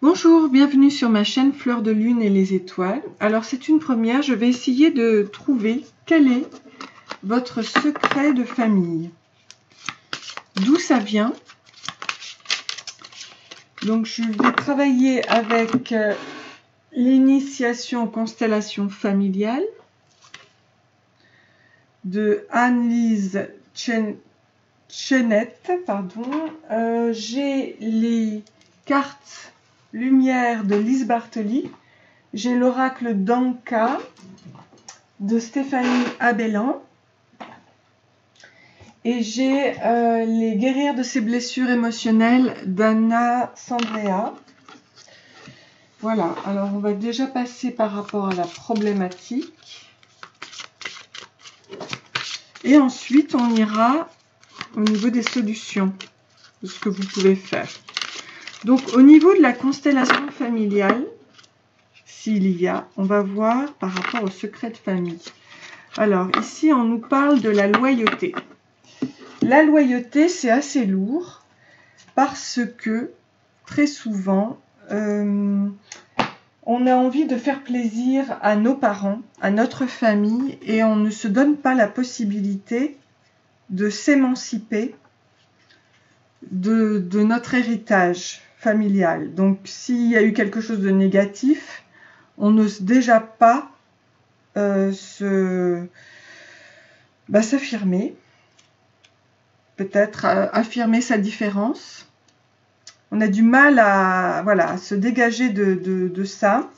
Bonjour, bienvenue sur ma chaîne Fleur de Lune et les étoiles. Alors c'est une première, je vais essayer de trouver quel est votre secret de famille. D'où ça vient? Donc je vais travailler avec l'initiation constellation familiale de Anne-Lise Chenette. J'ai les cartes Lumière de Lise Bartoli, j'ai l'oracle d'Anka de Stéphanie Abellan et j'ai les guérir de ses blessures émotionnelles d'Anna Sandrea. Voilà, alors on va déjà passer par rapport à la problématique et ensuite on ira au niveau des solutions de ce que vous pouvez faire. Donc, au niveau de la constellation familiale, s'il y a, on va voir par rapport au secret de famille. Alors, ici, on nous parle de la loyauté. La loyauté, c'est assez lourd parce que, très souvent, on a envie de faire plaisir à nos parents, à notre famille, et on ne se donne pas la possibilité de s'émanciper de notre héritage familial. Donc, s'il y a eu quelque chose de négatif, on n'ose déjà pas s'affirmer, peut-être affirmer sa différence. On a du mal à se dégager de ça.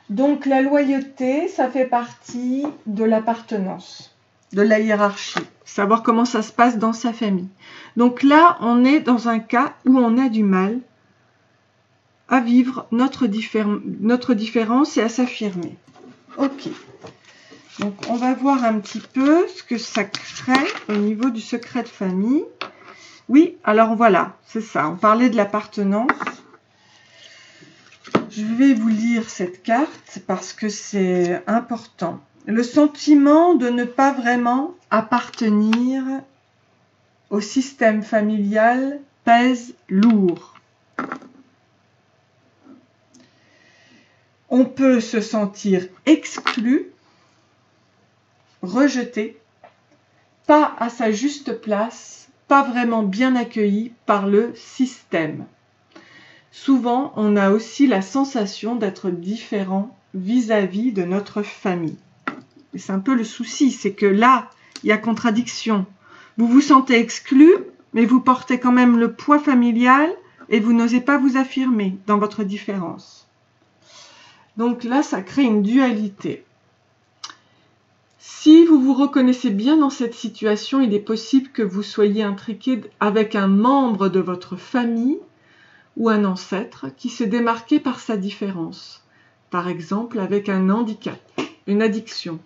Donc, la loyauté, ça fait partie de l'appartenance, de la hiérarchie, savoir comment ça se passe dans sa famille. Donc là, on est dans un cas où on a du mal à vivre notre différence et à s'affirmer. Ok. Donc, on va voir un petit peu ce que ça crée au niveau du secret de famille. Oui, alors voilà, c'est ça. On parlait de l'appartenance. Je vais vous lire cette carte parce que c'est important. Le sentiment de ne pas vraiment appartenir au système familial pèse lourd. On peut se sentir exclu, rejeté, pas à sa juste place, pas vraiment bien accueilli par le système. Souvent, on a aussi la sensation d'être différent vis-à-vis de notre famille. Et c'est un peu le souci, c'est que là, il y a contradiction. Vous vous sentez exclu, mais vous portez quand même le poids familial et vous n'osez pas vous affirmer dans votre différence. Donc là, ça crée une dualité. Si vous vous reconnaissez bien dans cette situation, il est possible que vous soyez intriqué avec un membre de votre famille ou un ancêtre qui s'est démarqué par sa différence. Par exemple, avec un handicap, une addiction,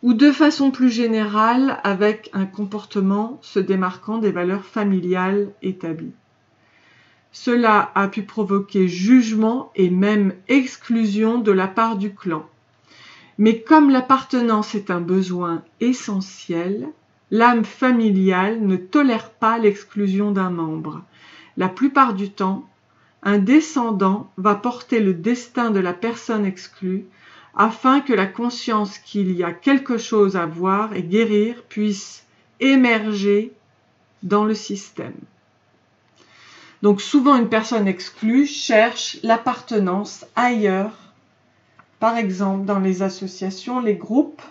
ou de façon plus générale avec un comportement se démarquant des valeurs familiales établies. Cela a pu provoquer jugement et même exclusion de la part du clan. Mais comme l'appartenance est un besoin essentiel, l'âme familiale ne tolère pas l'exclusion d'un membre. La plupart du temps, un descendant va porter le destin de la personne exclue afin que la conscience qu'il y a quelque chose à voir et guérir puisse émerger dans le système. Donc souvent une personne exclue cherche l'appartenance ailleurs, par exemple dans les associations, les groupes.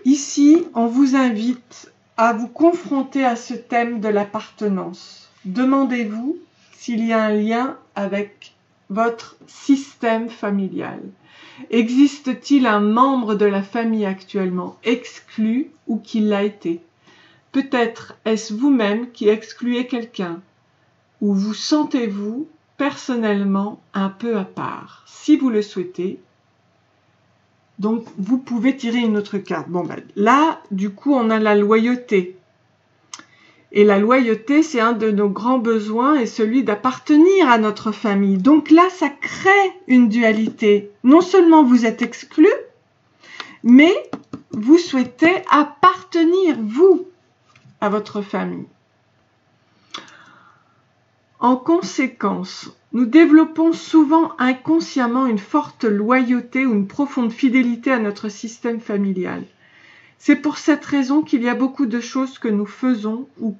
Ici, on vous invite à vous confronter à ce thème de l'appartenance. Demandez-vous s'il y a un lien avec votre système familial. Existe-t-il un membre de la famille actuellement exclu ou qui l'a été? Peut-être est-ce vous-même qui excluez quelqu'un, ou vous sentez-vous personnellement un peu à part? Si vous le souhaitez, donc vous pouvez tirer une autre carte. Bon, là, du coup, on a la loyauté. Et la loyauté, c'est un de nos grands besoins et celui d'appartenir à notre famille. Donc là, ça crée une dualité. Non seulement vous êtes exclu, mais vous souhaitez appartenir, vous, à votre famille. En conséquence, nous développons souvent inconsciemment une forte loyauté ou une profonde fidélité à notre système familial. C'est pour cette raison qu'il y a beaucoup de choses que nous faisons ou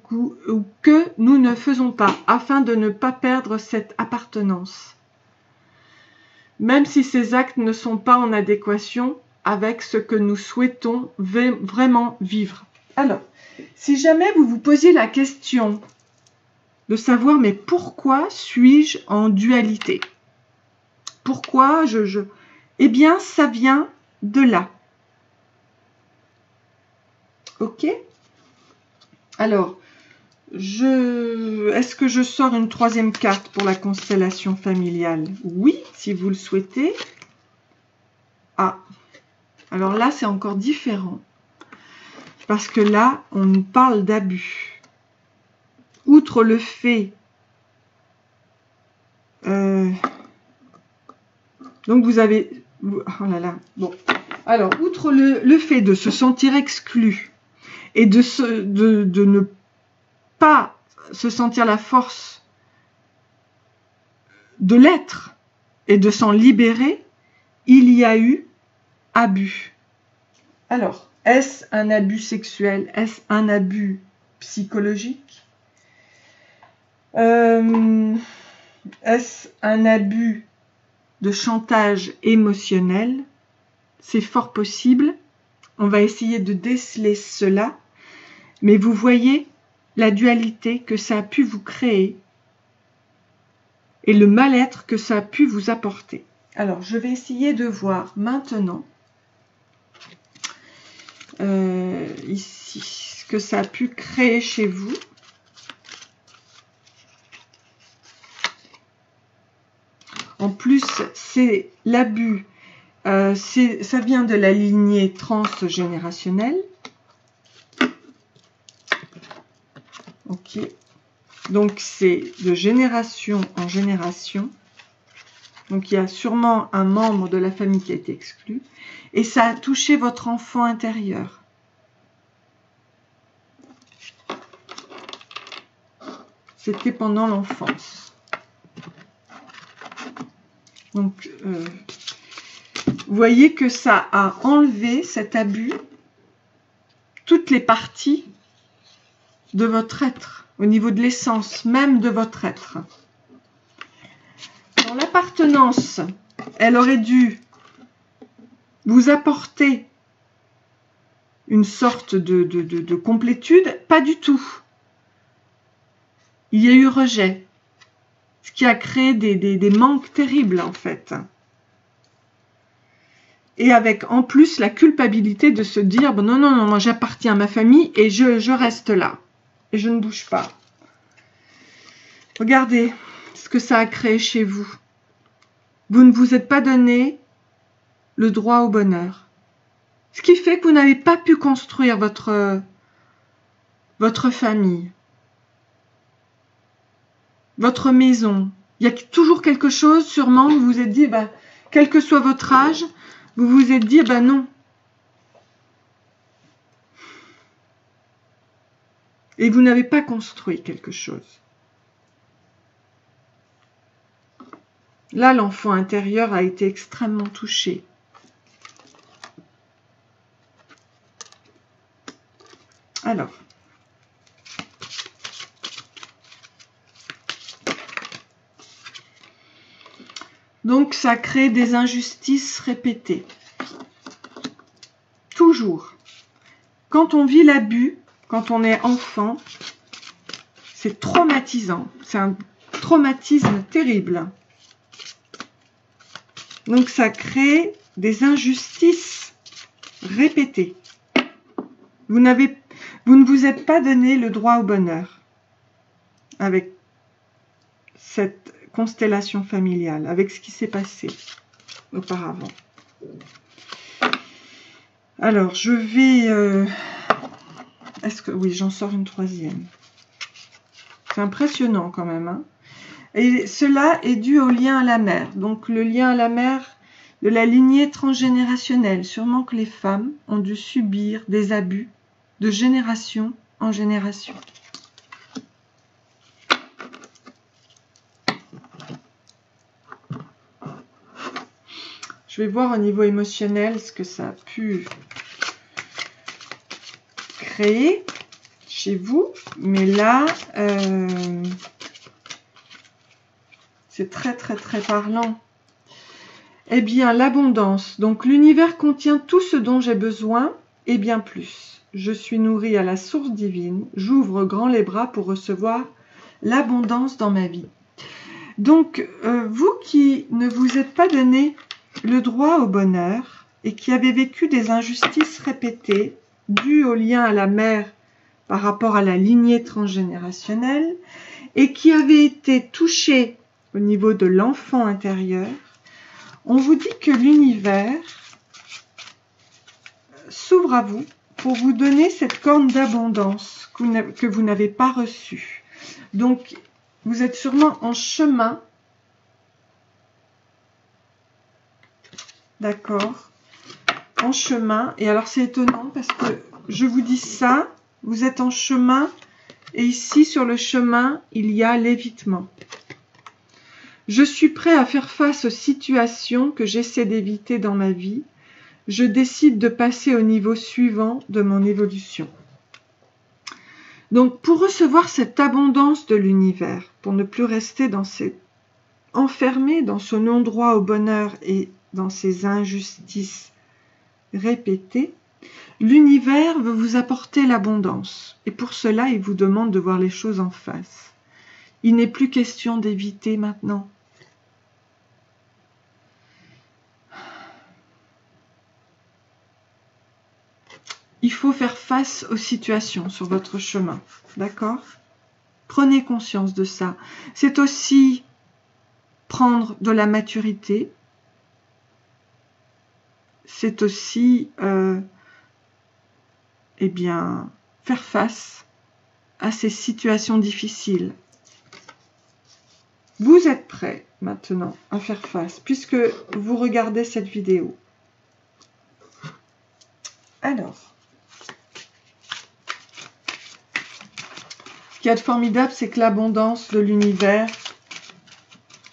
que nous ne faisons pas, afin de ne pas perdre cette appartenance, même si ces actes ne sont pas en adéquation avec ce que nous souhaitons vraiment vivre. Alors, si jamais vous vous posiez la question de savoir, mais pourquoi suis-je en dualité? Pourquoi Eh bien, ça vient de là. Ok? Alors, est-ce que je sors une troisième carte pour la constellation familiale? Oui, si vous le souhaitez. Ah, alors là, c'est encore différent. Parce que là, on nous parle d'abus. Outre le fait... donc vous avez... Oh là là, bon. Alors, outre le fait de se sentir exclu et de ne pas se sentir la force de l'être et de s'en libérer, il y a eu abus. Alors, est-ce un abus sexuel? Est-ce un abus psychologique? Est-ce un abus de chantage émotionnel? C'est fort possible. On va essayer de déceler cela. Mais vous voyez la dualité que ça a pu vous créer et le mal-être que ça a pu vous apporter. Alors, je vais essayer de voir maintenant ici ce que ça a pu créer chez vous. En plus, c'est l'abus, ça vient de la lignée transgénérationnelle. Ok. Donc, c'est de génération en génération. Donc, il y a sûrement un membre de la famille qui a été exclu. Et ça a touché votre enfant intérieur. C'était pendant l'enfance. Donc, vous voyez que ça a enlevé cet abus, toutes les parties de votre être, au niveau de l'essence même de votre être. Dans l'appartenance, elle aurait dû vous apporter une sorte de complétude, pas du tout. Il y a eu rejet, ce qui a créé des manques terribles en fait. Et avec en plus la culpabilité de se dire bon, non, non, non, moi j'appartiens à ma famille et je reste là. Et je ne bouge pas. Regardez ce que ça a créé chez vous. Vous ne vous êtes pas donné le droit au bonheur. Ce qui fait que vous n'avez pas pu construire votre famille, votre maison. Il y a toujours quelque chose, sûrement, vous vous êtes dit, bah, quel que soit votre âge, vous vous êtes dit, bah non. Et vous n'avez pas construit quelque chose. Là, l'enfant intérieur a été extrêmement touché. Alors, donc ça crée des injustices répétées. Toujours. Quand on vit l'abus, quand on est enfant, c'est traumatisant. C'est un traumatisme terrible. Donc ça crée des injustices répétées. Vous ne vous êtes pas donné le droit au bonheur avec cette constellation familiale, avec ce qui s'est passé auparavant. Alors, je vais... oui, j'en sors une troisième. C'est impressionnant quand même. Hein. Et cela est dû au lien à la mère. Donc, le lien à la mère de la lignée transgénérationnelle. Sûrement que les femmes ont dû subir des abus de génération en génération. Je vais voir au niveau émotionnel ce que ça a pu créer chez vous. Mais là, c'est très parlant. Eh bien, l'abondance. Donc, l'univers contient tout ce dont j'ai besoin et bien plus. Je suis nourrie à la source divine. J'ouvre grand les bras pour recevoir l'abondance dans ma vie. Donc, vous qui ne vous êtes pas donné le droit au bonheur et qui avez vécu des injustices répétées dues au lien à la mère par rapport à la lignée transgénérationnelle et qui avez été touché au niveau de l'enfant intérieur, on vous dit que l'univers s'ouvre à vous pour vous donner cette corne d'abondance que vous n'avez pas reçue. Donc, vous êtes sûrement en chemin, d'accord, en chemin. Et alors, c'est étonnant parce que je vous dis ça, vous êtes en chemin et ici, sur le chemin, il y a l'évitement. Je suis prêt à faire face aux situations que j'essaie d'éviter dans ma vie. Je décide de passer au niveau suivant de mon évolution. Donc, pour recevoir cette abondance de l'univers, pour ne plus rester enfermé dans ce non-droit au bonheur et dans ces injustices répétées, l'univers veut vous apporter l'abondance. Et pour cela, il vous demande de voir les choses en face. Il n'est plus question d'éviter maintenant. Il faut faire face aux situations sur votre chemin, d'accord? Prenez conscience de ça. C'est aussi prendre de la maturité. C'est aussi, eh bien, faire face à ces situations difficiles. Vous êtes prêts maintenant à faire face, puisque vous regardez cette vidéo. Alors, ce qu'il y a de formidable, c'est que l'abondance de l'univers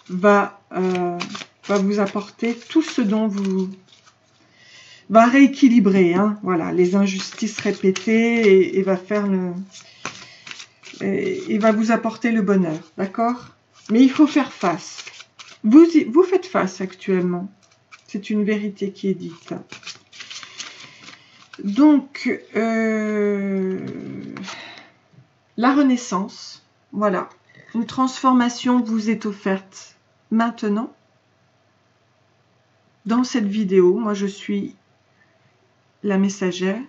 va vous apporter tout ce dont vous... va rééquilibrer, hein, voilà, les injustices répétées et va faire le... et va vous apporter le bonheur, d'accord? Mais il faut faire face. Vous faites face actuellement. C'est une vérité qui est dite. Donc, la renaissance, voilà. Une transformation vous est offerte maintenant. Dans cette vidéo, moi je suis la messagère.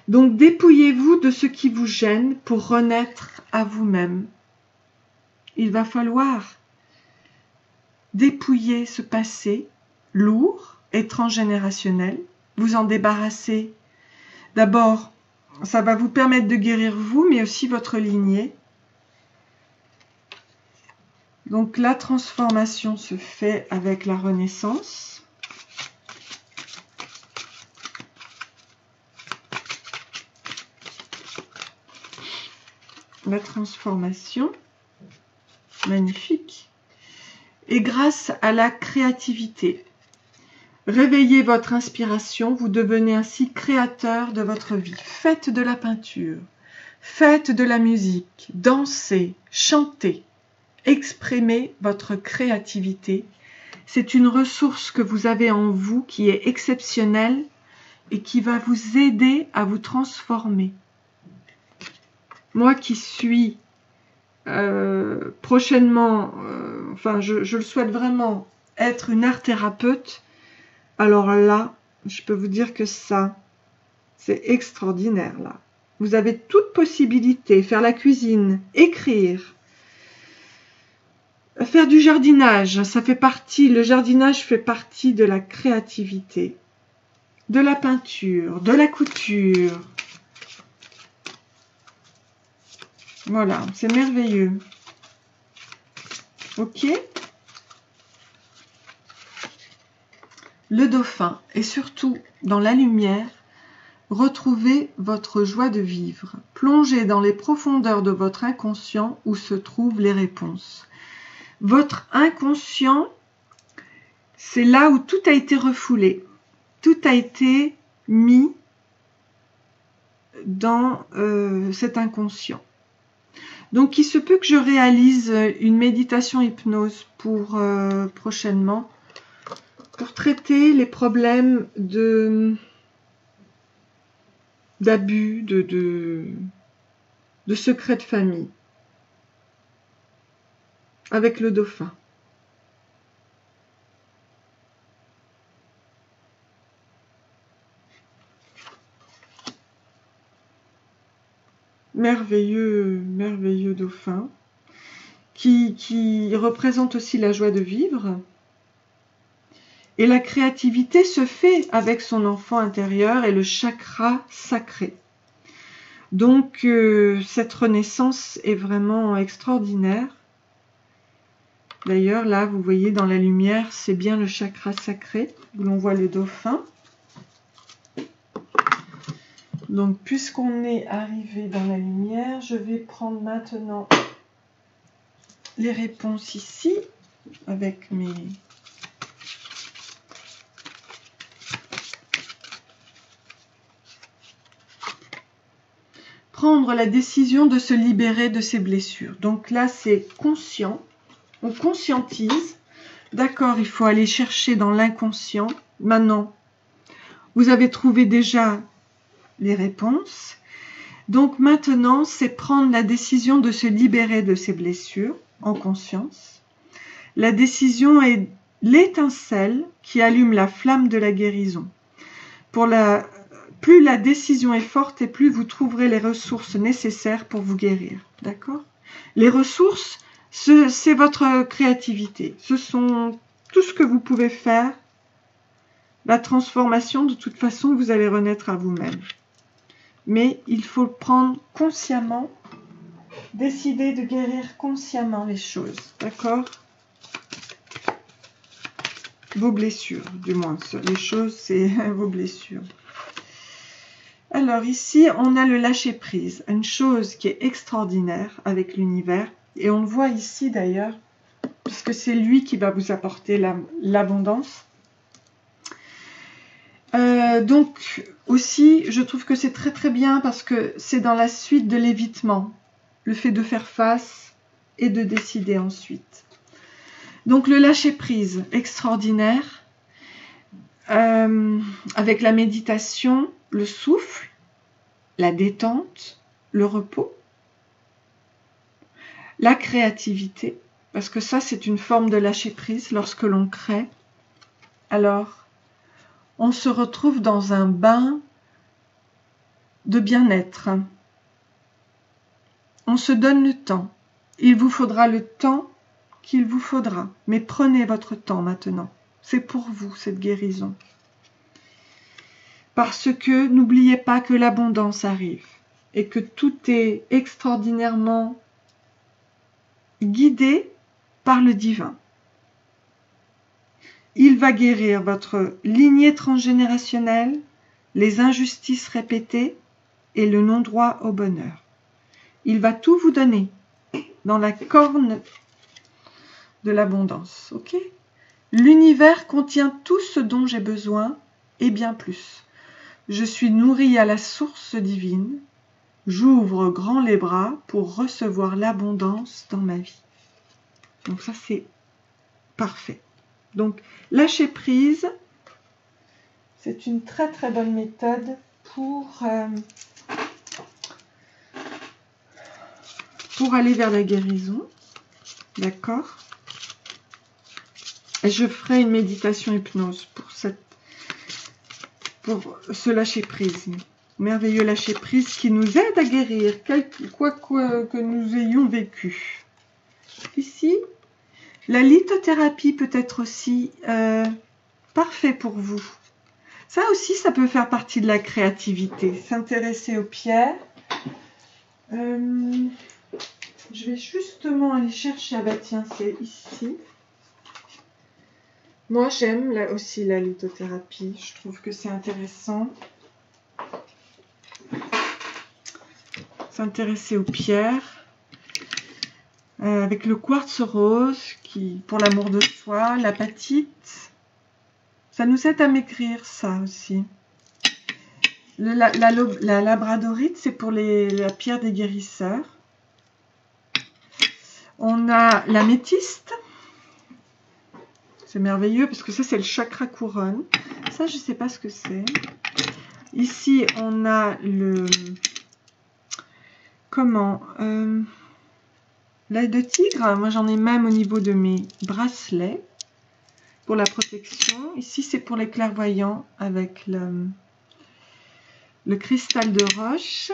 Donc, dépouillez-vous de ce qui vous gêne pour renaître à vous-même. Il va falloir dépouiller ce passé lourd et transgénérationnel, vous en débarrasser. D'abord, ça va vous permettre de guérir vous, mais aussi votre lignée. Donc la transformation se fait avec la renaissance. La transformation, magnifique. Et grâce à la créativité. Réveillez votre inspiration, vous devenez ainsi créateur de votre vie. Faites de la peinture, faites de la musique, dansez, chantez, exprimez votre créativité. C'est une ressource que vous avez en vous qui est exceptionnelle et qui va vous aider à vous transformer. Moi qui suis prochainement, enfin je le souhaite vraiment, être une art thérapeute, alors là, je peux vous dire que ça, c'est extraordinaire là. Vous avez toute possibilité, faire la cuisine, écrire, faire du jardinage, ça fait partie, le jardinage fait partie de la créativité, de la peinture, de la couture. Voilà, c'est merveilleux. Ok ? Le dauphin et surtout dans la lumière, retrouvez votre joie de vivre. Plongez dans les profondeurs de votre inconscient où se trouvent les réponses. Votre inconscient, c'est là où tout a été refoulé. Tout a été mis dans cet inconscient. Donc, il se peut que je réalise une méditation hypnose pour prochainement, pour traiter les problèmes d'abus, de secrets de famille, avec le dauphin. Merveilleux, merveilleux dauphin, qui représente aussi la joie de vivre. Et la créativité se fait avec son enfant intérieur et le chakra sacré. Donc, cette renaissance est vraiment extraordinaire. D'ailleurs, là, vous voyez dans la lumière, c'est bien le chakra sacré, où l'on voit le dauphin. Donc, puisqu'on est arrivé dans la lumière, je vais prendre maintenant les réponses ici, avec mes... Prendre la décision de se libérer de ses blessures. Donc là, c'est conscient. On conscientise. D'accord, il faut aller chercher dans l'inconscient. Maintenant, vous avez trouvé déjà les réponses. Donc maintenant, c'est prendre la décision de se libérer de ses blessures en conscience. La décision est l'étincelle qui allume la flamme de la guérison. Plus la décision est forte et plus vous trouverez les ressources nécessaires pour vous guérir. D'accord ? Les ressources, c'est votre créativité. Ce sont tout ce que vous pouvez faire. La transformation, de toute façon, vous allez renaître à vous-même. Mais il faut le prendre consciemment, décider de guérir consciemment les choses. D'accord ? Vos blessures, du moins. Les choses, c'est vos blessures. Alors ici, on a le lâcher-prise, une chose qui est extraordinaire avec l'univers. Et on le voit ici d'ailleurs, puisque c'est lui qui va vous apporter l'abondance. Donc aussi, je trouve que c'est très très bien parce que c'est dans la suite de l'évitement, le fait de faire face et de décider ensuite. Donc le lâcher-prise, extraordinaire, avec la méditation, le souffle, la détente, le repos, la créativité, parce que ça c'est une forme de lâcher-prise lorsque l'on crée. Alors, on se retrouve dans un bain de bien-être. On se donne le temps. Il vous faudra le temps qu'il vous faudra. Mais prenez votre temps maintenant. C'est pour vous, cette guérison. Parce que n'oubliez pas que l'abondance arrive et que tout est extraordinairement guidé par le divin. Il va guérir votre lignée transgénérationnelle, les injustices répétées et le non-droit au bonheur. Il va tout vous donner dans la corne de l'abondance. Ok ? L'univers contient tout ce dont j'ai besoin et bien plus. Je suis nourrie à la source divine. J'ouvre grand les bras pour recevoir l'abondance dans ma vie. Donc ça, c'est parfait. Donc, lâcher prise, c'est une très très bonne méthode pour aller vers la guérison. D'accord ? Et je ferai une méditation hypnose pour ce lâcher prise. Merveilleux lâcher prise qui nous aide à guérir, quoi que nous ayons vécu. Ici, la lithothérapie peut être aussi parfait pour vous. Ça aussi, ça peut faire partie de la créativité. S'intéresser aux pierres. Je vais justement aller chercher. Ah bah tiens, c'est ici. Moi, j'aime aussi la lithothérapie. Je trouve que c'est intéressant. S'intéresser aux pierres. Avec le quartz rose, qui, pour l'amour de soi, l'apatite, Ça nous aide à maigrir, ça aussi. La labradorite, c'est pour la pierre des guérisseurs. On a l'améthyste. C'est merveilleux parce que ça, c'est le chakra couronne. Ça, je ne sais pas ce que c'est. Ici, on a le... Comment l'œil de tigre. Moi, j'en ai même au niveau de mes bracelets pour la protection. Ici, c'est pour les clairvoyants avec le cristal de roche.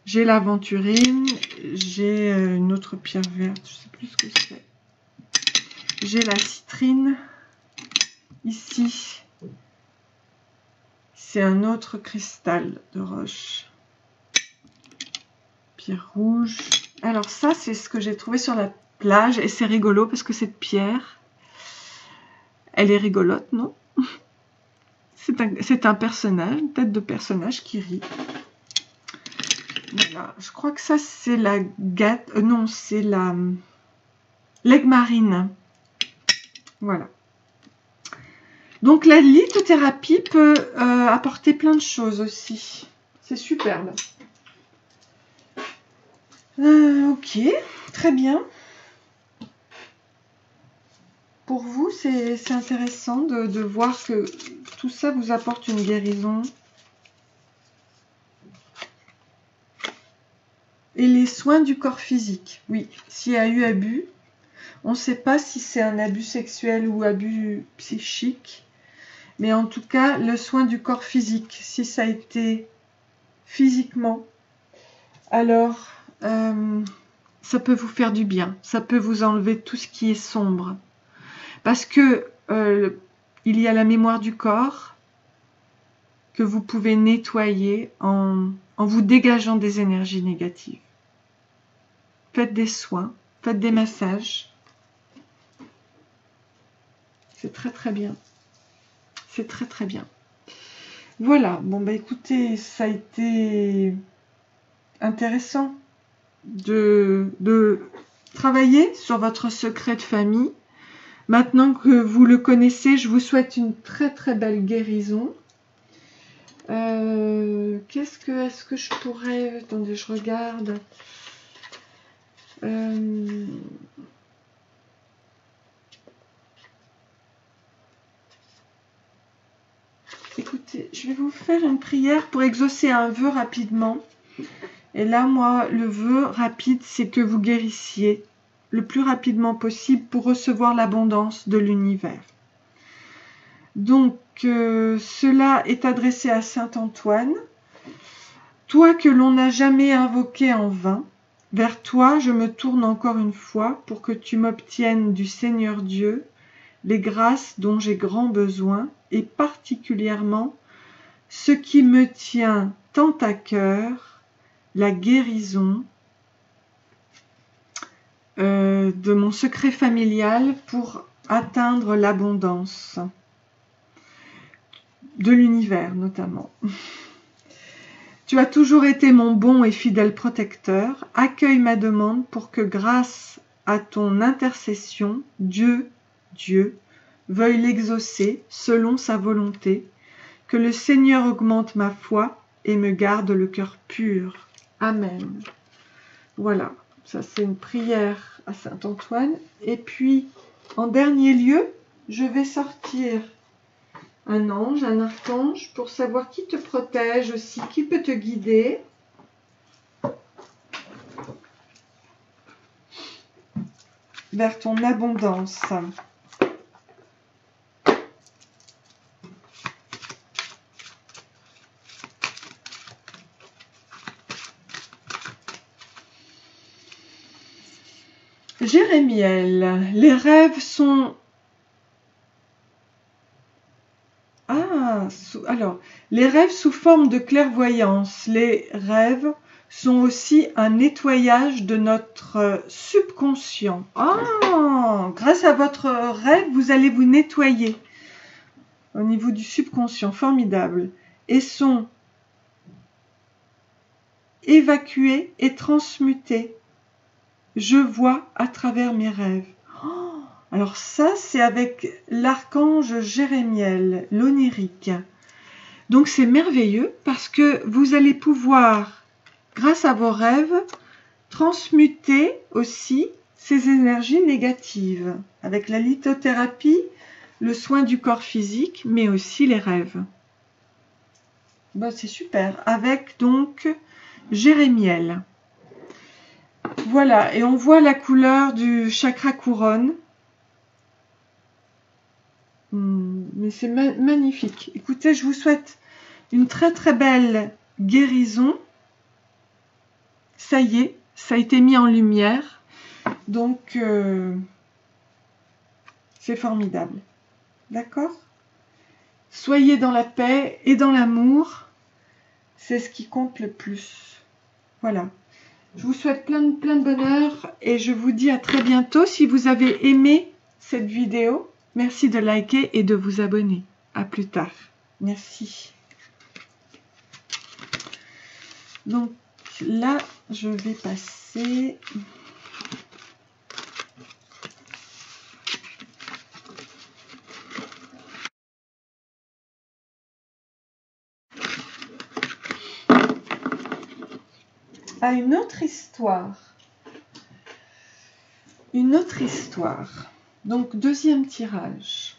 J'ai l'aventurine. J'ai une autre pierre verte. Je ne sais plus ce que c'est. J'ai la citrine. Ici, c'est un autre cristal de roche. Pierre rouge. Alors ça, c'est ce que j'ai trouvé sur la plage. Et c'est rigolo parce que cette pierre, elle est rigolote, non? C'est un personnage, une tête de personnage qui rit. Voilà, je crois que ça, c'est la gâte. Non, c'est la l'aigle marine. Voilà. Donc la lithothérapie peut apporter plein de choses aussi. C'est superbe. Ok, très bien. Pour vous, c'est intéressant de voir que tout ça vous apporte une guérison. Et les soins du corps physique. Oui, s'il y a eu abus, on ne sait pas si c'est un abus sexuel ou abus psychique. Mais en tout cas, le soin du corps physique, si ça a été physiquement, alors ça peut vous faire du bien. Ça peut vous enlever tout ce qui est sombre. Parce que il y a la mémoire du corps que vous pouvez nettoyer en vous dégageant des énergies négatives. Faites des soins, faites des massages. C'est très très bien. C'est très très bien. Voilà, bon bah écoutez, ça a été intéressant de travailler sur votre secret de famille. Maintenant que vous le connaissez, je vous souhaite une très très belle guérison. Est-ce que je pourrais... Attendez, je regarde. Écoutez, je vais vous faire une prière pour exaucer un vœu rapidement. Et là, moi, le vœu rapide, c'est que vous guérissiez le plus rapidement possible pour recevoir l'abondance de l'univers. Donc, cela est adressé à Saint Antoine. Toi que l'on n'a jamais invoqué en vain, vers toi je me tourne encore une fois pour que tu m'obtiennes du Seigneur Dieu les grâces dont j'ai grand besoin et particulièrement ce qui me tient tant à cœur, la guérison de mon secret familial pour atteindre l'abondance de l'univers notamment. Tu as toujours été mon bon et fidèle protecteur. Accueille ma demande pour que grâce à ton intercession, Dieu veuille l'exaucer selon sa volonté, que le Seigneur augmente ma foi et me garde le cœur pur. Amen. Voilà, ça c'est une prière à Saint Antoine. Et puis, en dernier lieu, je vais sortir un ange, un archange, pour savoir qui te protège aussi, qui peut te guider. Vers ton abondance. Jérémiel, les rêves sont... Alors, les rêves sous forme de clairvoyance. Les rêves sont aussi un nettoyage de notre subconscient. Grâce à votre rêve, vous allez vous nettoyer au niveau du subconscient. Formidable. Et sont évacués et transmutés. Je vois à travers mes rêves. Alors ça, c'est avec l'archange Jérémiel, l'onirique. Donc c'est merveilleux parce que vous allez pouvoir, grâce à vos rêves, transmuter aussi ces énergies négatives avec la lithothérapie, le soin du corps physique, mais aussi les rêves. Ben, c'est super. Avec donc Jérémiel. Voilà, et on voit la couleur du chakra couronne. Mais c'est magnifique. Écoutez, je vous souhaite une très très belle guérison. Ça y est, ça a été mis en lumière. Donc, c'est formidable. D'accord? Soyez dans la paix et dans l'amour. C'est ce qui compte le plus. Voilà. Je vous souhaite plein de bonheur et je vous dis à très bientôt. Si vous avez aimé cette vidéo, merci de liker et de vous abonner. À plus tard. Merci. Donc là, je vais passer... à une autre histoire. Une autre histoire. Donc, deuxième tirage.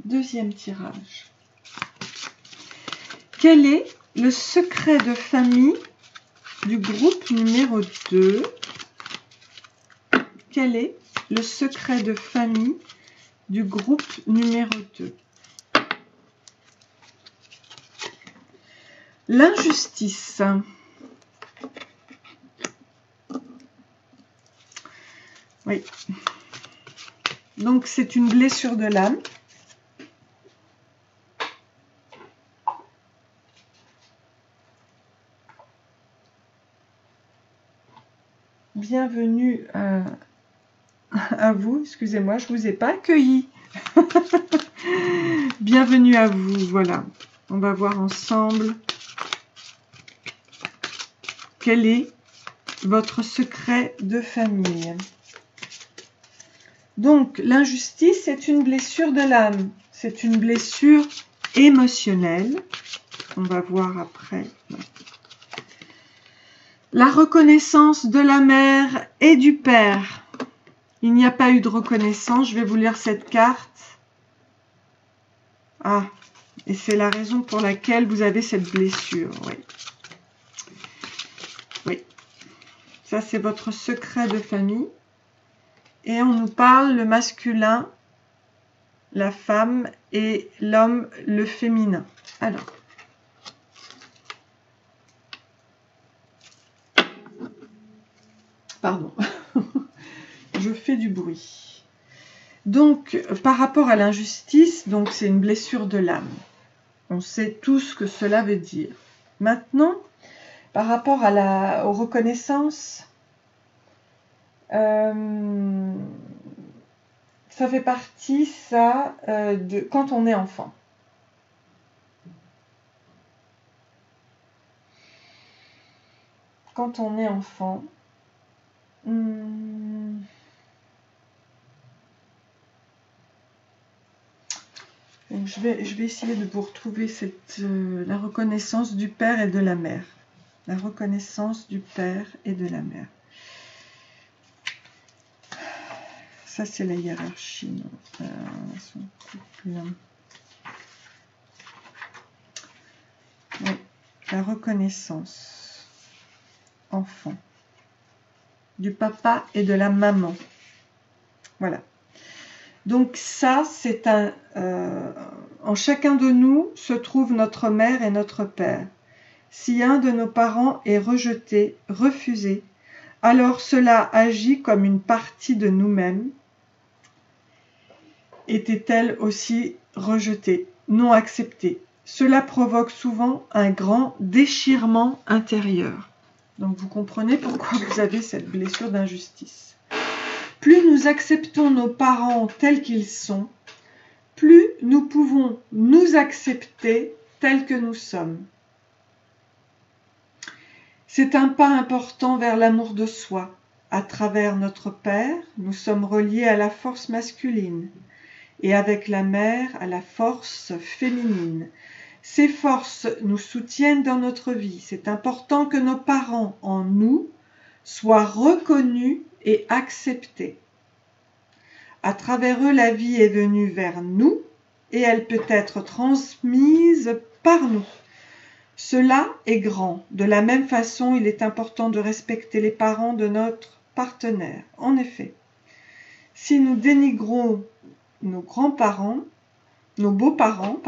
Deuxième tirage. Quel est le secret de famille du groupe numéro 2? Quel est le secret de famille du groupe numéro 2? L'injustice. Oui. Donc, c'est une blessure de l'âme. Bienvenue à vous. Excusez-moi, je ne vous ai pas accueilli. Bienvenue à vous. Voilà. On va voir ensemble quel est votre secret de famille. Donc, l'injustice est une blessure de l'âme. C'est une blessure émotionnelle. On va voir après. La reconnaissance de la mère et du père. Il n'y a pas eu de reconnaissance. Je vais vous lire cette carte. Ah, et c'est la raison pour laquelle vous avez cette blessure. Oui. Oui. Ça, c'est votre secret de famille. Et on nous parle le masculin, la femme et l'homme, le féminin. Alors. Pardon. Je fais du bruit. Donc, par rapport à l'injustice, donc c'est une blessure de l'âme. On sait tout ce que cela veut dire. Maintenant, par rapport à aux reconnaissances, ça fait partie, ça, de quand on est enfant. Quand on est enfant, donc je vais essayer de vous retrouver la reconnaissance du père et de la mère. La reconnaissance du père et de la mère. Ça, c'est la hiérarchie. Oui, la reconnaissance. Enfant. Du papa et de la maman. Voilà. Donc ça, c'est en chacun de nous se trouve notre mère et notre père. Si un de nos parents est rejeté, refusé, alors cela agit comme une partie de nous-mêmes. Était-elle aussi rejetée, non acceptée? Cela provoque souvent un grand déchirement intérieur. Donc vous comprenez pourquoi vous avez cette blessure d'injustice. Plus nous acceptons nos parents tels qu'ils sont, plus nous pouvons nous accepter tels que nous sommes. C'est un pas important vers l'amour de soi, À travers notre père, nous sommes reliés à la force masculine et avec la mère à la force féminine. Ces forces nous soutiennent dans notre vie. C'est important que nos parents en nous soient reconnus et acceptés. À travers eux, la vie est venue vers nous et elle peut être transmise par nous. Cela est grand. De la même façon, il est important de respecter les parents de notre partenaire. En effet, si nous dénigrons nos grands-parents, nos beaux-parents,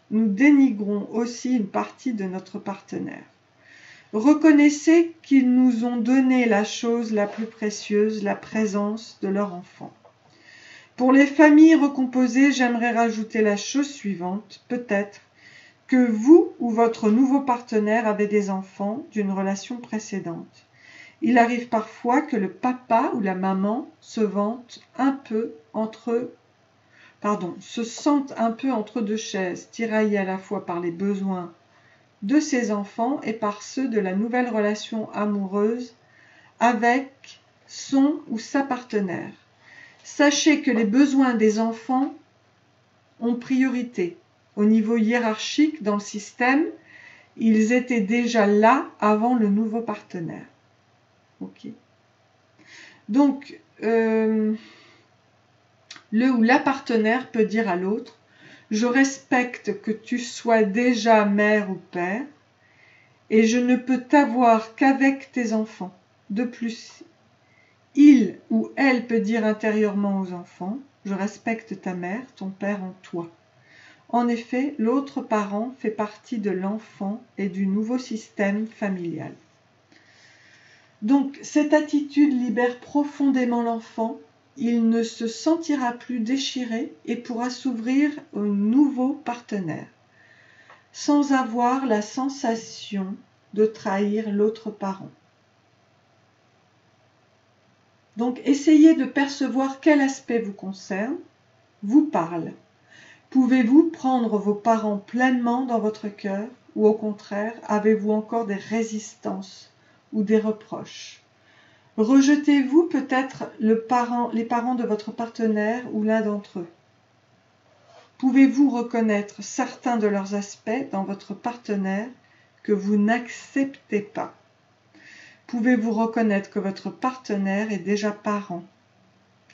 nous dénigrons aussi une partie de notre partenaire. Reconnaissez qu'ils nous ont donné la chose la plus précieuse, la présence de leur enfant. Pour les familles recomposées, j'aimerais rajouter la chose suivante. Peut-être que vous ou votre nouveau partenaire avez des enfants d'une relation précédente. Il arrive parfois que le papa ou la maman se sentent un peu entre deux chaises, tiraillés à la fois par les besoins de ses enfants et par ceux de la nouvelle relation amoureuse avec son ou sa partenaire. Sachez que les besoins des enfants ont priorité. Au niveau hiérarchique dans le système, ils étaient déjà là avant le nouveau partenaire. Ok. Donc, le ou la partenaire peut dire à l'autre « Je respecte que tu sois déjà mère ou père et je ne peux t'avoir qu'avec tes enfants. De plus, il ou elle peut dire intérieurement aux enfants « Je respecte ta mère, ton père en toi ». En effet, l'autre parent fait partie de l'enfant et du nouveau système familial. Donc, cette attitude libère profondément l'enfant. Il ne se sentira plus déchiré et pourra s'ouvrir au nouveau partenaire, sans avoir la sensation de trahir l'autre parent. Donc, essayez de percevoir quel aspect vous concerne, vous parle. Pouvez-vous prendre vos parents pleinement dans votre cœur ou au contraire, avez-vous encore des résistances ou des reproches? Rejetez-vous peut-être les parents de votre partenaire ou l'un d'entre eux? Pouvez-vous reconnaître certains de leurs aspects dans votre partenaire que vous n'acceptez pas? Pouvez-vous reconnaître que votre partenaire est déjà parent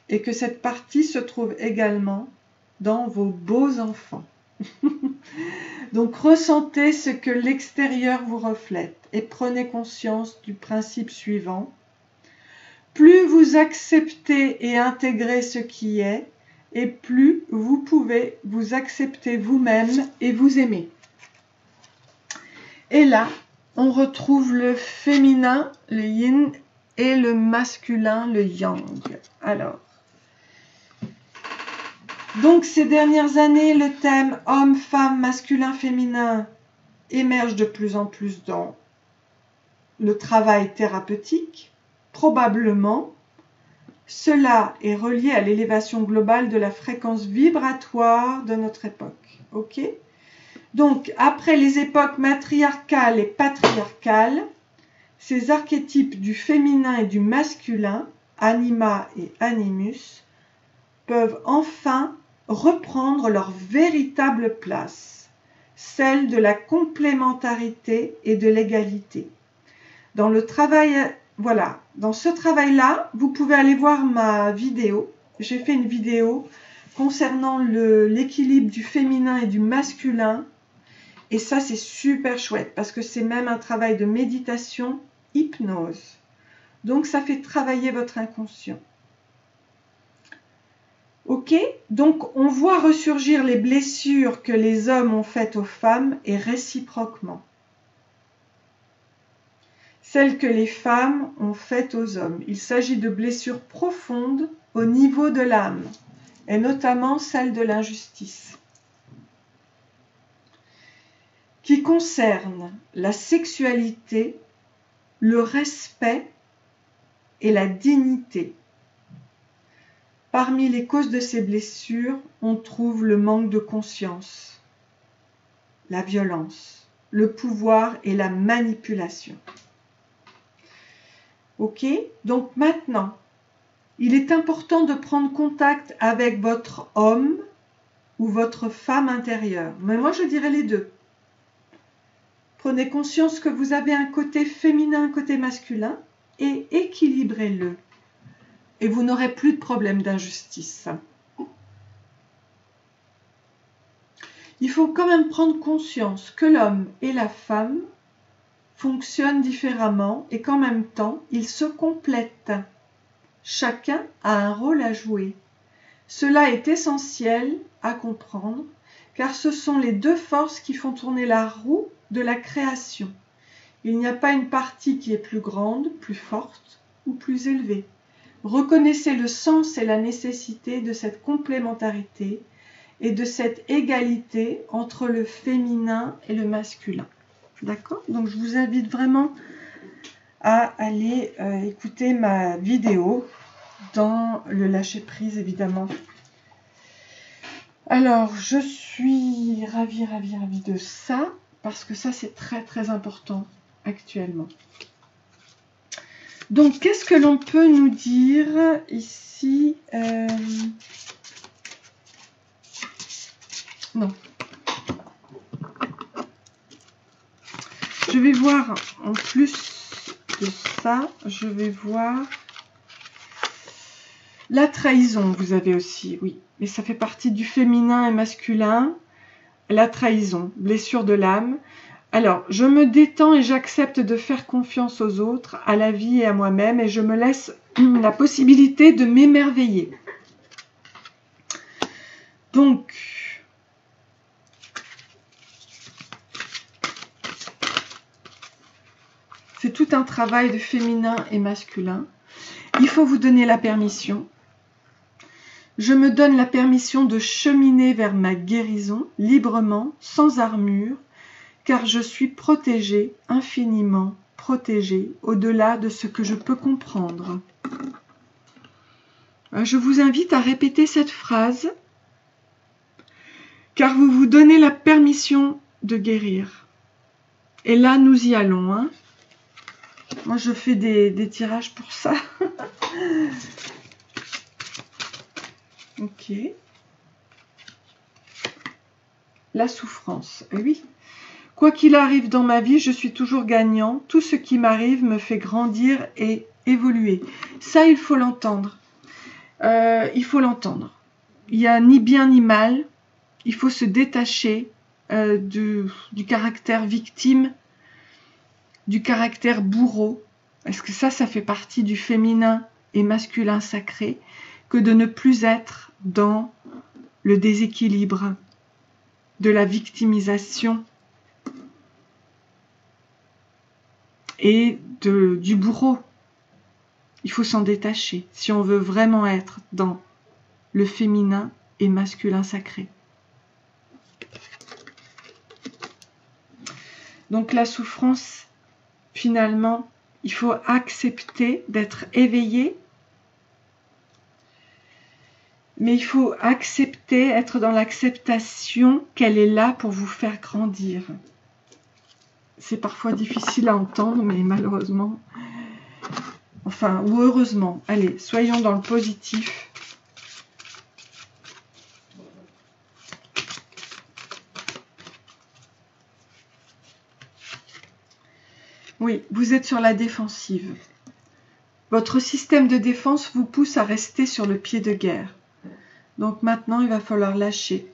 et que cette partie se trouve également dans vos beaux enfants? Donc ressentez ce que l'extérieur vous reflète et prenez conscience du principe suivant. Plus vous acceptez et intégrez ce qui est, et plus vous pouvez vous accepter vous-même et vous aimer. Et là, on retrouve le féminin, le yin, et le masculin, le yang. Alors, donc ces dernières années, le thème homme, femme, masculin, féminin émerge de plus en plus dans le travail thérapeutique. Probablement, cela est relié à l'élévation globale de la fréquence vibratoire de notre époque. Ok ? Donc, après les époques matriarcales et patriarcales, ces archétypes du féminin et du masculin, anima et animus, peuvent enfin reprendre leur véritable place, celle de la complémentarité et de l'égalité. Dans ce travail-là, vous pouvez aller voir ma vidéo. J'ai fait une vidéo concernant l'équilibre du féminin et du masculin. Et ça, c'est super chouette parce que c'est même un travail de méditation, hypnose. Donc, ça fait travailler votre inconscient. Ok, donc on voit ressurgir les blessures que les hommes ont faites aux femmes et réciproquement. Celles que les femmes ont faites aux hommes. Il s'agit de blessures profondes au niveau de l'âme, et notamment celle de l'injustice, qui concernent la sexualité, le respect et la dignité. Parmi les causes de ces blessures, on trouve le manque de conscience, la violence, le pouvoir et la manipulation. Ok? Donc maintenant, il est important de prendre contact avec votre homme ou votre femme intérieure. Mais moi, je dirais les deux. Prenez conscience que vous avez un côté féminin, un côté masculin, et équilibrez-le. Et vous n'aurez plus de problème d'injustice. Il faut quand même prendre conscience que l'homme et la femme fonctionnent différemment et qu'en même temps, ils se complètent. Chacun a un rôle à jouer. Cela est essentiel à comprendre, car ce sont les deux forces qui font tourner la roue de la création. Il n'y a pas une partie qui est plus grande, plus forte ou plus élevée. Reconnaissez le sens et la nécessité de cette complémentarité et de cette égalité entre le féminin et le masculin. D'accord? Donc je vous invite vraiment à aller écouter ma vidéo dans le lâcher-prise, évidemment. Alors, je suis ravie de ça, parce que ça, c'est très, très important actuellement. Donc, qu'est-ce que l'on peut nous dire ici? Non. Je vais voir, en plus de ça, je vais voir la trahison, vous avez aussi, oui. Mais ça fait partie du féminin et masculin. La trahison, blessure de l'âme. Alors, je me détends et j'accepte de faire confiance aux autres, à la vie et à moi-même, et je me laisse la possibilité de m'émerveiller. Donc, c'est tout un travail de féminin et masculin. Il faut vous donner la permission. Je me donne la permission de cheminer vers ma guérison librement, sans armure, car je suis protégée, infiniment protégée, au-delà de ce que je peux comprendre. Je vous invite à répéter cette phrase, car vous vous donnez la permission de guérir. Et là, nous y allons. Hein. Moi, je fais des tirages pour ça. Ok. La souffrance. Oui. Quoi qu'il arrive dans ma vie, je suis toujours gagnant. Tout ce qui m'arrive me fait grandir et évoluer. Ça, il faut l'entendre. Il faut l'entendre. Il n'y a ni bien ni mal. Il faut se détacher du caractère victime, du caractère bourreau. Parce que ça fait partie du féminin et masculin sacré, que de ne plus être dans le déséquilibre, de la victimisation et du bourreau. Il faut s'en détacher si on veut vraiment être dans le féminin et masculin sacré. Donc la souffrance, finalement, il faut accepter d'être éveillé, mais il faut accepter, être dans l'acceptation qu'elle est là pour vous faire grandir. C'est parfois difficile à entendre, mais malheureusement, enfin, ou heureusement, allez, soyons dans le positif. Oui, vous êtes sur la défensive. Votre système de défense vous pousse à rester sur le pied de guerre. Donc maintenant, il va falloir lâcher.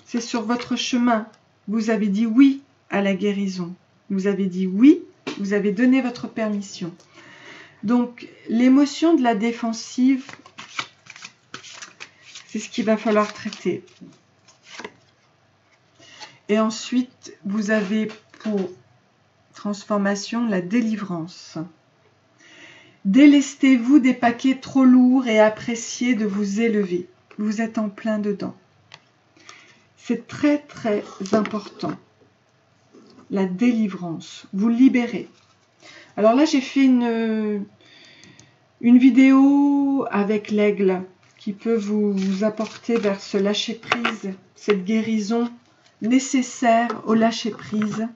C'est sur votre chemin. Vous avez dit oui à la guérison. Vous avez dit oui, vous avez donné votre permission. Donc, l'émotion de la défensive, c'est ce qu'il va falloir traiter. Et ensuite, vous avez pour transformation la délivrance. Délestez-vous des paquets trop lourds et appréciez de vous élever. Vous êtes en plein dedans. C'est très très important. La délivrance. Vous libérez. Alors là, j'ai fait une vidéo avec l'aigle qui peut vous apporter vers ce lâcher-prise, cette guérison nécessaire au lâcher-prise.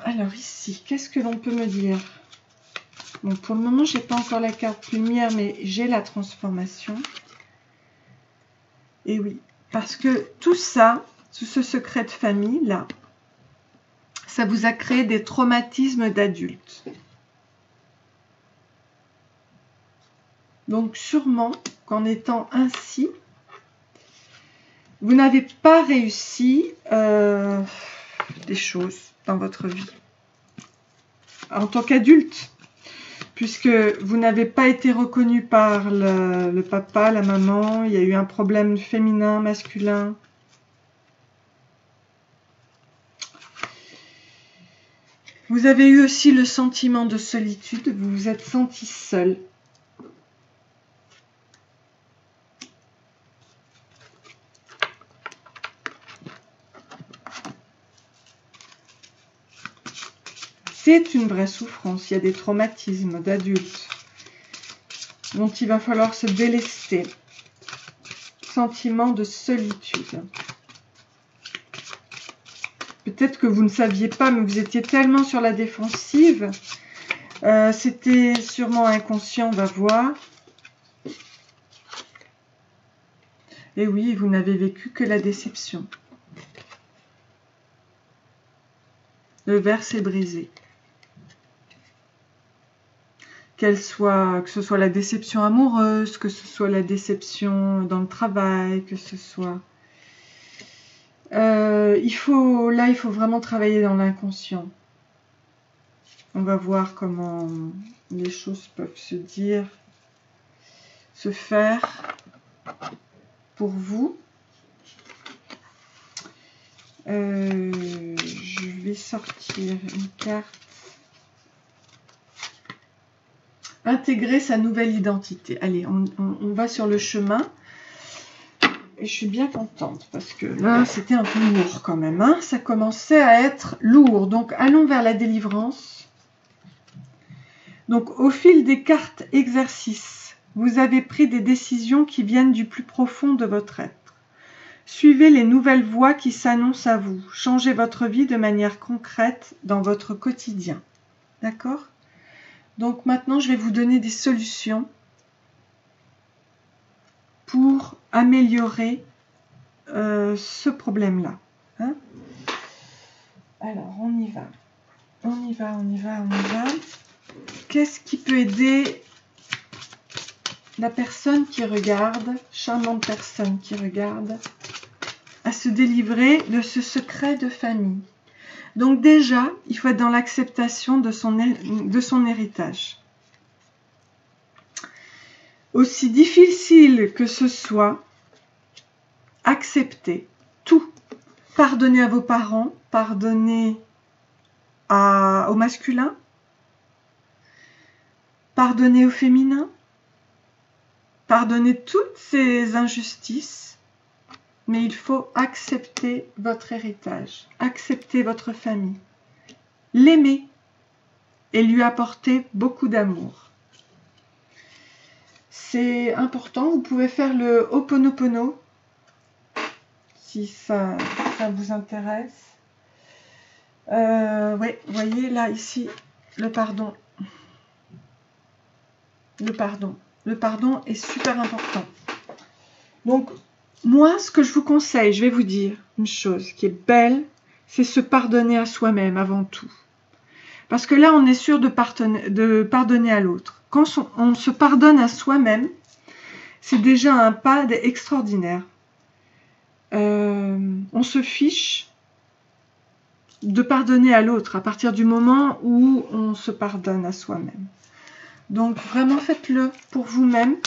Alors ici, qu'est-ce que l'on peut me dire? Bon, pour le moment, je n'ai pas encore la carte lumière, mais j'ai la transformation. Et oui, parce que tout ça, tout ce secret de famille, là, ça vous a créé des traumatismes d'adultes. Donc sûrement qu'en étant ainsi, vous n'avez pas réussi des choses dans votre vie en tant qu'adulte, puisque vous n'avez pas été reconnu par le papa, la maman, il y a eu un problème féminin, masculin. Vous avez eu aussi le sentiment de solitude, vous vous êtes senti seul. C'est une vraie souffrance, il y a des traumatismes d'adultes dont il va falloir se délester. Sentiment de solitude. Peut-être que vous ne saviez pas, mais vous étiez tellement sur la défensive. C'était sûrement inconscient, on va voir. Et oui, vous n'avez vécu que la déception. Le verre s'est brisé. Que ce soit la déception amoureuse, que ce soit la déception dans le travail, que ce soit... il faut vraiment travailler dans l'inconscient. On va voir comment les choses peuvent se dire, se faire pour vous. Je vais sortir une carte. Intégrer sa nouvelle identité. Allez, on va sur le chemin. Et je suis bien contente parce que là, c'était un peu lourd quand même. Hein, ça commençait à être lourd. Donc, allons vers la délivrance. Donc, au fil des cartes exercices, vous avez pris des décisions qui viennent du plus profond de votre être. Suivez les nouvelles voies qui s'annoncent à vous. Changez votre vie de manière concrète dans votre quotidien. D'accord ? Donc maintenant, je vais vous donner des solutions pour améliorer ce problème-là. Hein? Alors, on y va. On y va, on y va, on y va. Qu'est-ce qui peut aider la personne qui regarde, charmante personne qui regarde, à se délivrer de ce secret de famille? Donc déjà, il faut être dans l'acceptation de son héritage. Aussi difficile que ce soit, acceptez tout. Pardonnez à vos parents, pardonnez au masculin, pardonnez au féminin, pardonnez toutes ces injustices. Mais il faut accepter votre héritage, accepter votre famille, l'aimer et lui apporter beaucoup d'amour. C'est important, vous pouvez faire le Ho'oponopono si ça vous intéresse. Ouais, vous voyez là, ici, le pardon. Le pardon. Le pardon est super important. Donc, moi, ce que je vous conseille, je vais vous dire une chose qui est belle, c'est se pardonner à soi-même avant tout. Parce que là, on est sûr de pardonner à l'autre. Quand on se pardonne à soi-même, c'est déjà un pas extraordinaire. On se fiche de pardonner à l'autre à partir du moment où on se pardonne à soi-même. Donc, vraiment, faites-le pour vous-même.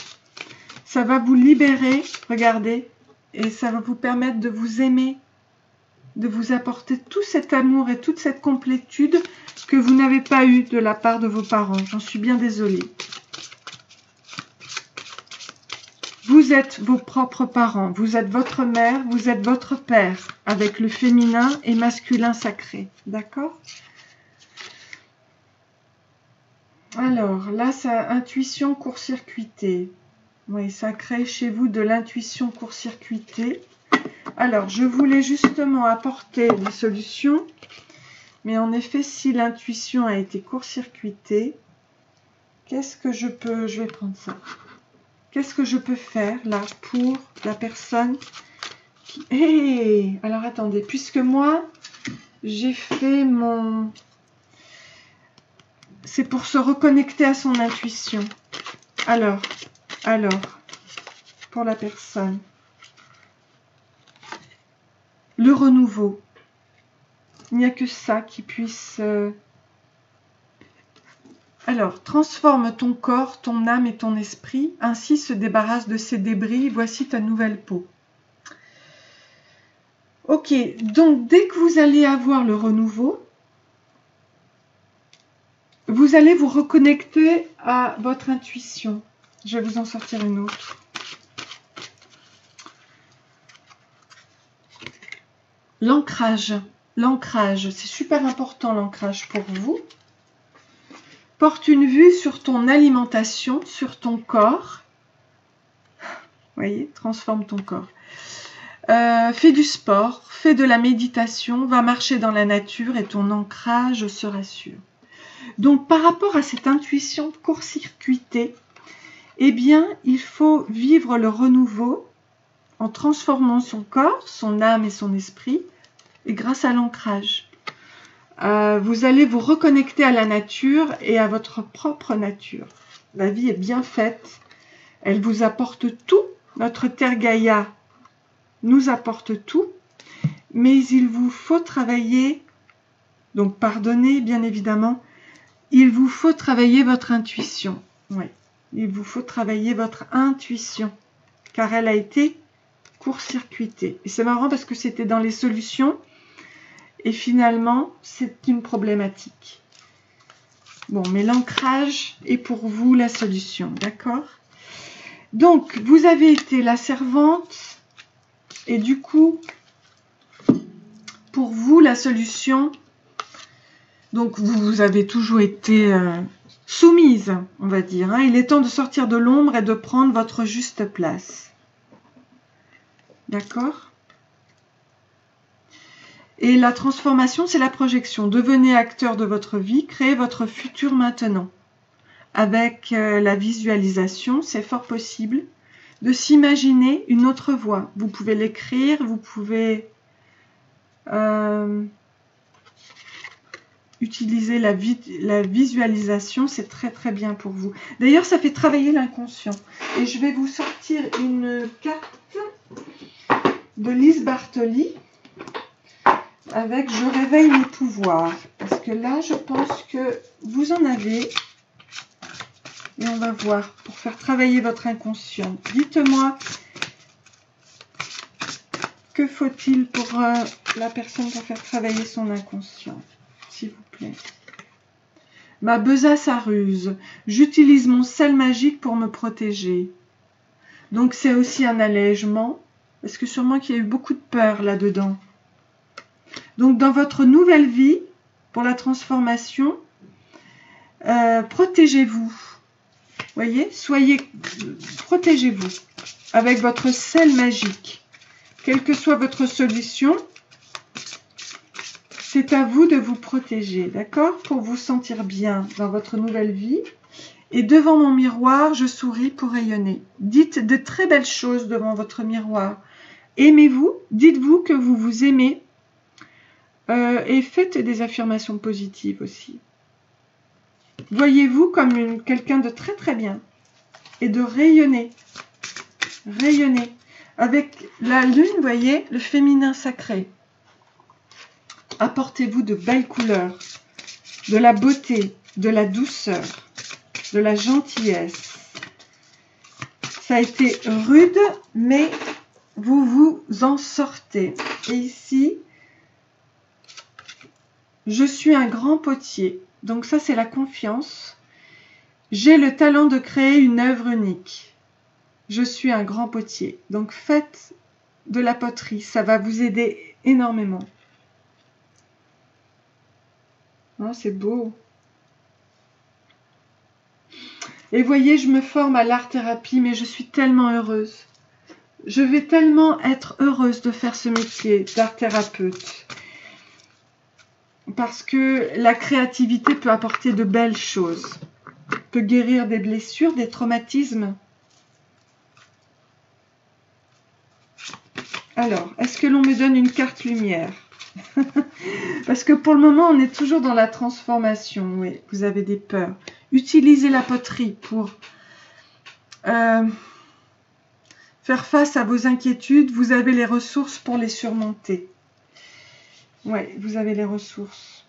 Ça va vous libérer, regardez. Et ça va vous permettre de vous aimer, de vous apporter tout cet amour et toute cette complétude que vous n'avez pas eu de la part de vos parents. J'en suis bien désolée. Vous êtes vos propres parents. Vous êtes votre mère, vous êtes votre père, avec le féminin et masculin sacré. D'accord ? Alors, là, ça intuition court-circuitée. Oui, ça crée chez vous de l'intuition court-circuitée. Alors, je voulais justement apporter des solutions Mais en effet, si l'intuition a été court-circuitée, qu'est-ce que je peux... Je vais prendre ça. Qu'est-ce que je peux faire là pour la personne qui... Hey, alors attendez, puisque moi, j'ai fait mon... C'est pour se reconnecter à son intuition. Alors, pour la personne. Le renouveau. Il n'y a que ça qui puisse... Alors, transforme ton corps, ton âme et ton esprit, ainsi se débarrasse de ces débris, voici ta nouvelle peau. Ok, donc dès que vous allez avoir le renouveau, vous allez vous reconnecter à votre intuition. Je vais vous en sortir une autre. L'ancrage. L'ancrage, c'est super important l'ancrage pour vous. Porte une vue sur ton alimentation, sur ton corps. Vous voyez, transforme ton corps. Fais du sport, fais de la méditation, va marcher dans la nature et ton ancrage se rassure. Donc, par rapport à cette intuition court-circuitée, eh bien, il faut vivre le renouveau en transformant son corps, son âme et son esprit, et grâce à l'ancrage. Vous allez vous reconnecter à la nature et à votre propre nature. La vie est bien faite. Elle vous apporte tout. Notre Terre Gaïa nous apporte tout. Mais il vous faut travailler, donc pardonnez bien évidemment, il vous faut travailler votre intuition. Oui, il vous faut travailler votre intuition, car elle a été court-circuitée. Et c'est marrant parce que c'était dans les solutions. Et finalement, c'est une problématique. Bon, mais l'ancrage est pour vous la solution, d'accord? Donc, vous avez été la servante, et du coup, pour vous, la solution, donc vous avez toujours été soumise, on va dire. Hein. Il est temps de sortir de l'ombre et de prendre votre juste place. D'accord ? Et la transformation, c'est la projection. Devenez acteur de votre vie, créez votre futur maintenant. Avec la visualisation, c'est fort possible de s'imaginer une autre voie. Vous pouvez l'écrire, vous pouvez utiliser la visualisation, c'est très très bien pour vous. D'ailleurs, ça fait travailler l'inconscient. Et je vais vous sortir une carte de Lise Bartoli. Avec « Je réveille mes pouvoirs ». Parce que là, je pense que vous en avez. Et on va voir pour faire travailler votre inconscient. Dites-moi, que faut-il pour la personne pour faire travailler son inconscient, s'il vous plaît. Ma besace à ruse. J'utilise mon sel magique pour me protéger. Donc, c'est aussi un allègement. Parce que sûrement qu'il y a eu beaucoup de peur là-dedans. Donc, dans votre nouvelle vie, pour la transformation, protégez-vous. Voyez, protégez-vous avec votre sel magique. Quelle que soit votre solution, c'est à vous de vous protéger, d'accord? Pour vous sentir bien dans votre nouvelle vie. Et devant mon miroir, je souris pour rayonner. Dites de très belles choses devant votre miroir. Aimez-vous, dites-vous que vous vous aimez. Et faites des affirmations positives aussi. Voyez-vous comme quelqu'un de très très bien. Et de rayonner. Rayonner. Avec la lune, voyez, le féminin sacré. Apportez-vous de belles couleurs. De la beauté, de la douceur, de la gentillesse. Ça a été rude, mais vous vous en sortez. Et ici... Je suis un grand potier. Donc ça, c'est la confiance. J'ai le talent de créer une œuvre unique. Je suis un grand potier. Donc faites de la poterie. Ça va vous aider énormément. Oh, c'est beau. Et voyez, je me forme à l'art-thérapie, mais je suis tellement heureuse. Je vais tellement être heureuse de faire ce métier d'art-thérapeute. parce que la créativité peut apporter de belles choses, peut guérir des blessures, des traumatismes. Alors, est-ce que l'on me donne une carte lumière? Parce que pour le moment, on est toujours dans la transformation. Oui, vous avez des peurs. Utilisez la poterie pour faire face à vos inquiétudes. Vous avez les ressources pour les surmonter. Oui, vous avez les ressources.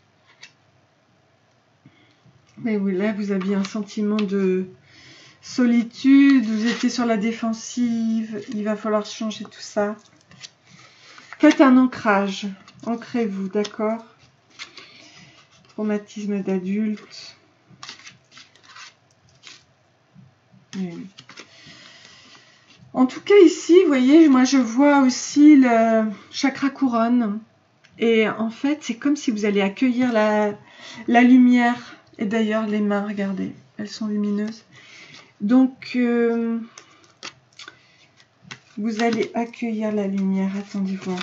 Mais oui, là, vous aviez un sentiment de solitude. Vous étiez sur la défensive. Il va falloir changer tout ça. Faites un ancrage. Ancrez-vous, d'accord? Traumatisme d'adulte. Oui. En tout cas, ici, vous voyez, moi je vois aussi le chakra couronne. Et en fait, c'est comme si vous allez accueillir la lumière. Et d'ailleurs, les mains, regardez, elles sont lumineuses. Donc, vous allez accueillir la lumière. Attendez voir.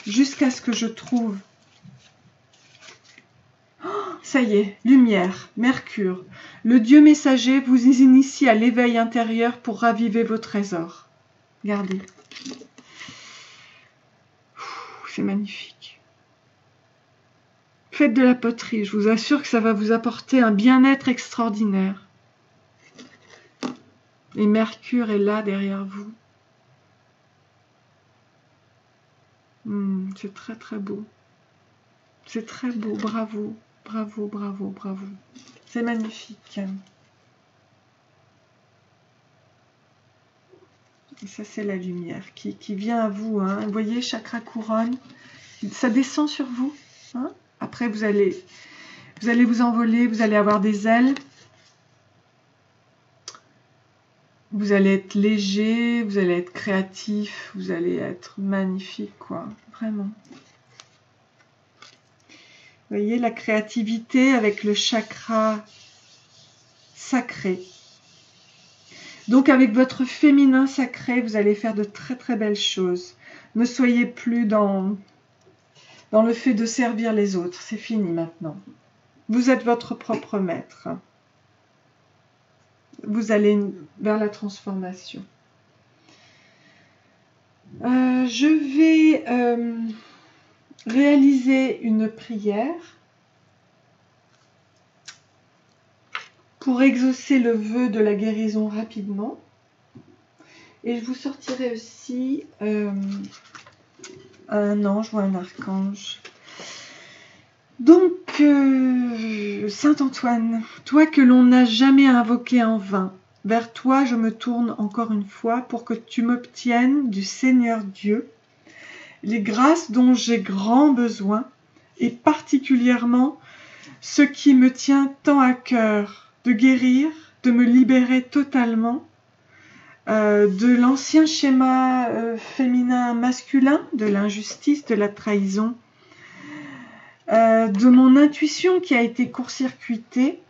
Jusqu'à ce que je trouve. Oh, ça y est, lumière, Mercure. Le Dieu messager vous initie à l'éveil intérieur pour raviver vos trésors. Regardez. C'est magnifique. Faites de la poterie, je vous assure que ça va vous apporter un bien-être extraordinaire. Et Mercure est là derrière vous. C'est très très beau. C'est très beau, bravo, bravo, bravo, bravo. C'est magnifique. Et ça, c'est la lumière qui vient à vous. Hein. Vous voyez, chakra couronne, ça descend sur vous. Hein. Après, vous allez vous envoler, vous allez avoir des ailes. Vous allez être léger, vous allez être créatif, vous allez être magnifique, quoi. Vraiment. Vous voyez, la créativité avec le chakra sacré. Donc, avec votre féminin sacré, vous allez faire de très très belles choses. Ne soyez plus dans le fait de servir les autres. C'est fini maintenant. Vous êtes votre propre maître. Vous allez vers la transformation. Je vais réaliser une prière pour exaucer le vœu de la guérison rapidement. Et je vous sortirai aussi un ange ou un archange. Donc, Saint Antoine, toi que l'on n'a jamais invoqué en vain, vers toi je me tourne encore une fois pour que tu m'obtiennes du Seigneur Dieu les grâces dont j'ai grand besoin, et particulièrement ce qui me tient tant à cœur, de guérir, de me libérer totalement de l'ancien schéma féminin masculin, de l'injustice, de la trahison, de mon intuition qui a été court-circuitée.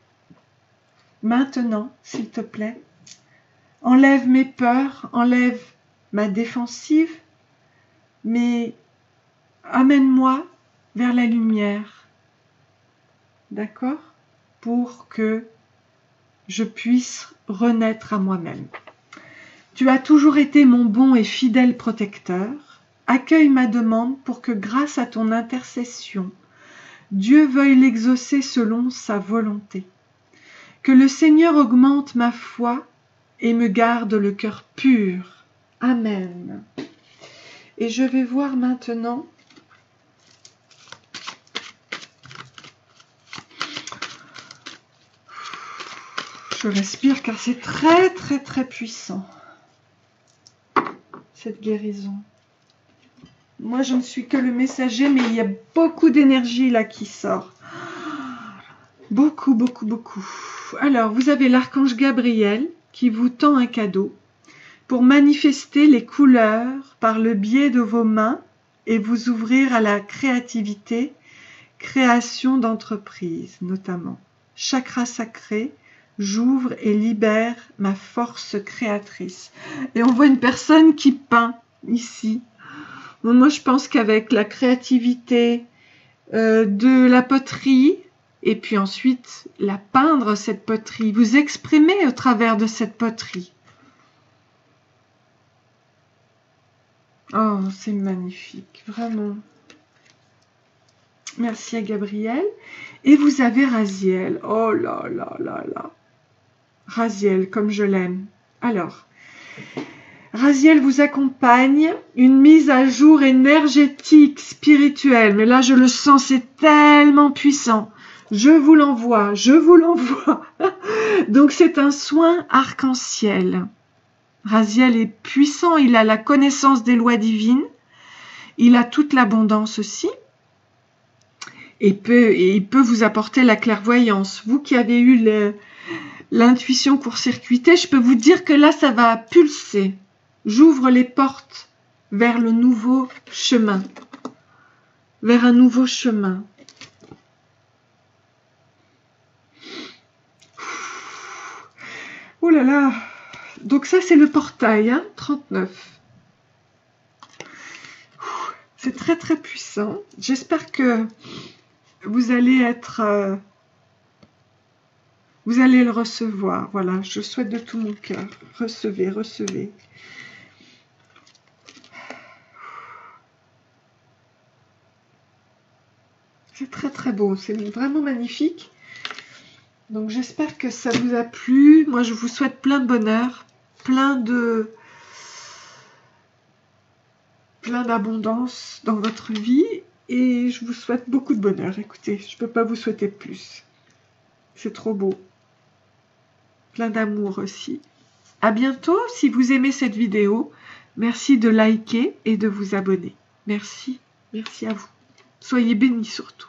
Maintenant, s'il te plaît, enlève mes peurs, enlève ma défensive, mais amène-moi vers la lumière, d'accord? Pour que je puisse renaître à moi-même. Tu as toujours été mon bon et fidèle protecteur. Accueille ma demande pour que, grâce à ton intercession, Dieu veuille l'exaucer selon sa volonté. Que le Seigneur augmente ma foi et me garde le cœur pur. Amen. Et je vais voir maintenant je respire car c'est très très très puissant, cette guérison. Moi je ne suis que le messager, mais il y a beaucoup d'énergie là qui sort. Beaucoup, beaucoup, beaucoup. Alors, vous avez l'archange Gabriel qui vous tend un cadeau pour manifester les couleurs par le biais de vos mains et vous ouvrir à la créativité, création d'entreprise notamment. Chakra sacré, j'ouvre et libère ma force créatrice. Et on voit une personne qui peint ici. Bon, moi, je pense qu'avec la créativité de la poterie, et puis ensuite la peindre, cette poterie, vous exprimer au travers de cette poterie. Oh, c'est magnifique, vraiment. Merci à Gabriel. Et vous avez Raziel. Oh là là là là. Raziel, comme je l'aime. Alors, Raziel vous accompagne, une mise à jour énergétique, spirituelle. Mais là, je le sens, c'est tellement puissant. Je vous l'envoie, je vous l'envoie. Donc, c'est un soin arc-en-ciel. Raziel est puissant, il a la connaissance des lois divines. Il a toute l'abondance aussi. Et il peut vous apporter la clairvoyance. Vous qui avez eu l'intuition court-circuitée, je peux vous dire que là, ça va pulser. J'ouvre les portes vers le nouveau chemin. Vers un nouveau chemin. Oh là là. Donc ça, c'est le portail, hein, 39. C'est très très puissant. J'espère que vous allez être... vous allez le recevoir. Voilà, je souhaite de tout mon cœur. Recevez, recevez. C'est très très beau, c'est vraiment magnifique. Donc j'espère que ça vous a plu. Moi je vous souhaite plein de bonheur, plein d'abondance dans votre vie. Et je vous souhaite beaucoup de bonheur. Écoutez, je ne peux pas vous souhaiter plus. C'est trop beau. Plein d'amour aussi. À bientôt. Si vous aimez cette vidéo, merci de liker et de vous abonner. Merci. Merci à vous. Soyez bénis surtout.